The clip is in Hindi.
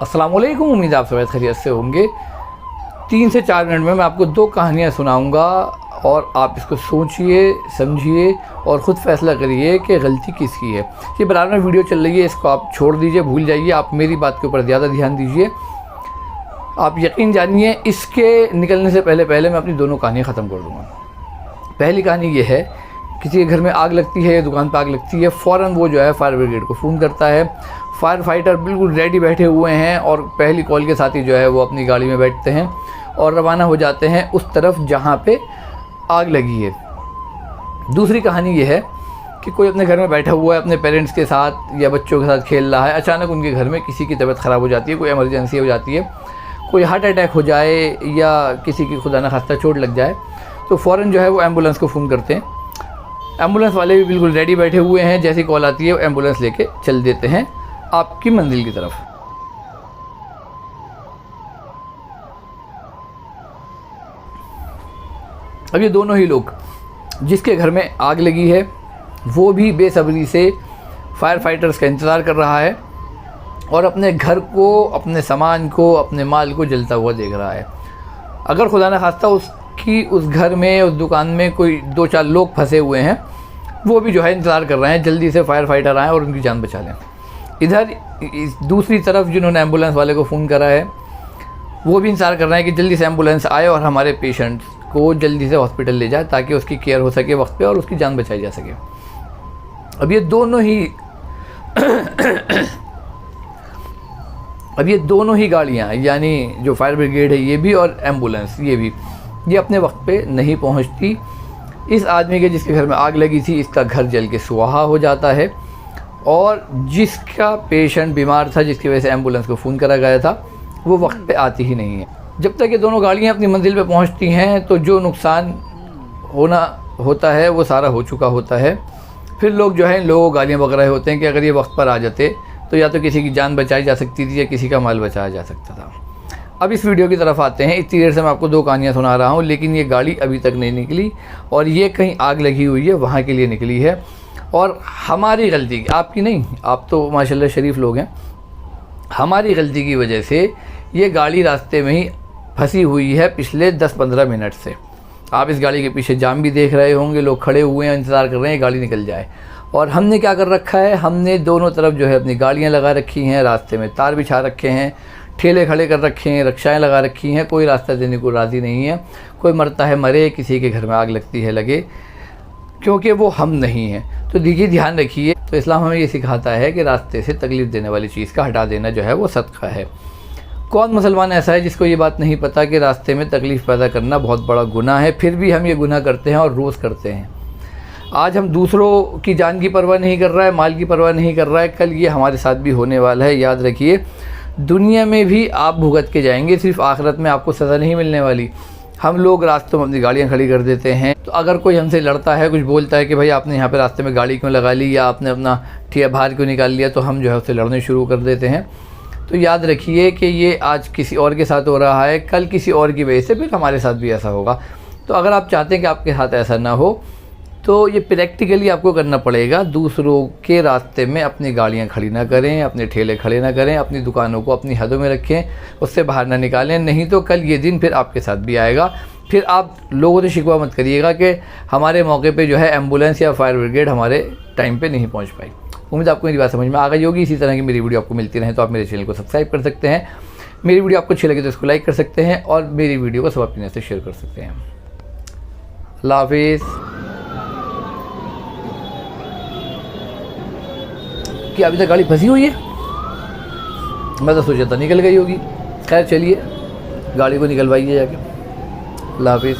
अस्सलाम वालेकुम। उम्मीद आप सब खैरियत से होंगे। 3 से 4 मिनट में मैं आपको 2 कहानियाँ सुनाऊंगा और आप इसको सोचिए, समझिए और ख़ुद फैसला करिए कि गलती किसकी है। ये बराबर में वीडियो चल रही है, इसको आप छोड़ दीजिए, भूल जाइए। आप मेरी बात के ऊपर ज़्यादा ध्यान दीजिए। आप यकीन जानिए, इसके निकलने से पहले मैं अपनी दोनों कहानियाँ ख़त्म कर दूँगा। पहली कहानी ये है, किसी के घर में आग लगती है, दुकान पर आग लगती है, फ़ौरन वो जो है फायर ब्रिगेड को फ़ोन करता है। फायर फाइटर बिल्कुल रेडी बैठे हुए हैं और पहली कॉल के साथ ही जो है वो अपनी गाड़ी में बैठते हैं और रवाना हो जाते हैं उस तरफ जहाँ पे आग लगी है। दूसरी कहानी ये है कि कोई अपने घर में बैठा हुआ है, अपने पेरेंट्स के साथ या बच्चों के साथ खेल रहा है। अचानक उनके घर में किसी की तबीयत ख़राब हो जाती है, कोई इमरजेंसी हो जाती है, कोई हार्ट अटैक हो जाए या किसी की खुदा न खास्ता चोट लग जाए, तो फ़ौरन जो है वो एम्बुलेंस को फ़ोन करते हैं। एम्बुलेंस वाले भी बिल्कुल रेडी बैठे हुए हैं, जैसी कॉल आती है वो एम्बुलेंस लेके चल देते हैं आपकी मंजिल की तरफ। अब ये दोनों ही लोग, जिसके घर में आग लगी है वो भी बेसब्री से फायर फाइटर्स का इंतज़ार कर रहा है और अपने घर को, अपने सामान को, अपने माल को जलता हुआ देख रहा है। अगर खुदा न खास्ता उस घर में, उस दुकान में कोई 2-4 लोग फंसे हुए हैं, वो भी जो है इंतज़ार कर रहे हैं जल्दी से फायर फाइटर आएँ और उनकी जान बचा लें। इधर दूसरी तरफ जिन्होंने एम्बुलेंस वाले को फ़ोन करा है वो भी इंतज़ार कर रहे हैं कि जल्दी से एम्बुलेंस आए और हमारे पेशेंट्स को जल्दी से हॉस्पिटल ले जाए ताकि उसकी केयर हो सके वक्त पे और उसकी जान बचाई जा सके। अब ये दोनों ही गाड़ियाँ, यानी जो फायर ब्रिगेड है ये भी और एम्बुलेंस ये अपने वक्त पे नहीं पहुँचती। इस आदमी के जिसके घर में आग लगी थी, इसका घर जल के सुहा हो जाता है और जिसका पेशेंट बीमार था, जिसकी वजह से एम्बुलेंस को फ़ोन करा गया था, वो वक्त पे आती ही नहीं है। जब तक ये दोनों गाड़ियाँ अपनी मंजिल पे पहुँचती हैं तो जो नुकसान होता है वो सारा हो चुका होता है। फिर लोग जो है इन लोगों को गालियाँ बक रहे होते हैं कि अगर ये वक्त पर आ जाते तो या तो किसी की जान बचाई जा सकती थी या किसी का माल बचाया जा सकता था। अब इस वीडियो की तरफ आते हैं। इतनी देर से मैं आपको 2 कहानियाँ सुना रहा हूँ, लेकिन ये गाड़ी अभी तक नहीं निकली और ये कहीं आग लगी हुई है वहाँ के लिए निकली है। और हमारी गलती, आपकी नहीं, आप तो माशाल्लाह शरीफ लोग हैं, हमारी गलती की वजह से ये गाड़ी रास्ते में ही फंसी हुई है पिछले 10-15 मिनट से। आप इस गाड़ी के पीछे जाम भी देख रहे होंगे, लोग खड़े हुए हैं, इंतज़ार कर रहे हैं गाड़ी निकल जाए। और हमने क्या कर रखा है, हमने दोनों तरफ जो है अपनी गाड़ियाँ लगा रखी हैं, रास्ते में तार बिछा रखे हैं, ठेले खड़े कर रखे हैं, रिक्शाएँ लगा रखी हैं। कोई रास्ता देने को राज़ी नहीं है। कोई मरता है मरे, किसी के घर में आग लगती है लगे, क्योंकि वो हम नहीं हैं। तो देखिए, ध्यान रखिए। तो इस्लाम हमें ये सिखाता है कि रास्ते से तकलीफ़ देने वाली चीज़ का हटा देना जो है वो सदका है। कौन मुसलमान ऐसा है जिसको ये बात नहीं पता कि रास्ते में तकलीफ़ पैदा करना बहुत बड़ा गुनाह है, फिर भी हम ये गुनाह करते हैं और रोज़ करते हैं। आज हम दूसरों की जान की परवाह नहीं कर रहा है, माल की परवाह नहीं कर रहा है, कल ये हमारे साथ भी होने वाला है। याद रखिए, दुनिया में भी आप भुगत के जाएंगे, सिर्फ आखिरत में आपको सज़ा नहीं मिलने वाली। हम लोग रास्तों में अपनी गाड़ियाँ खड़ी कर देते हैं, तो अगर कोई हमसे लड़ता है, कुछ बोलता है कि भाई आपने यहाँ पे रास्ते में गाड़ी क्यों लगा ली या आपने अपना ठिया बाहर क्यों निकाल लिया, तो हम जो है उससे लड़ने शुरू कर देते हैं। तो याद रखिए कि ये आज किसी और के साथ हो रहा है, कल किसी और की वजह से फिर हमारे साथ भी ऐसा होगा। तो अगर आप चाहते हैं कि आपके साथ ऐसा ना हो, तो ये प्रैक्टिकली आपको करना पड़ेगा। दूसरों के रास्ते में अपनी गाड़ियाँ खड़ी ना करें, अपने ठेले खड़े ना करें, अपनी दुकानों को अपनी हदों में रखें, उससे बाहर ना निकालें, नहीं तो कल ये दिन फिर आपके साथ भी आएगा। फिर आप लोगों से शिकवा मत करिएगा कि हमारे मौके पे जो है एम्बुलेंस या फायर ब्रिगेड हमारे टाइम पे नहीं पहुंच पाई। उम्मीद आपको मेरी बात समझ में आ गई होगी। इसी तरह की मेरी वीडियो आपको मिलती रहे तो आप मेरे चैनल को सब्सक्राइब कर सकते हैं। मेरी वीडियो आपको अच्छी लगे तो इसको लाइक कर सकते हैं और मेरी वीडियो को सब अपने से शेयर कर सकते हैं। अल्लाह हाफिज़। कि अभी तक गाड़ी फंसी हुई है, मैं तो सोचा था निकल गई होगी। खैर चलिए, गाड़ी को निकलवाइए जाके। अल्लाह हाफिज़।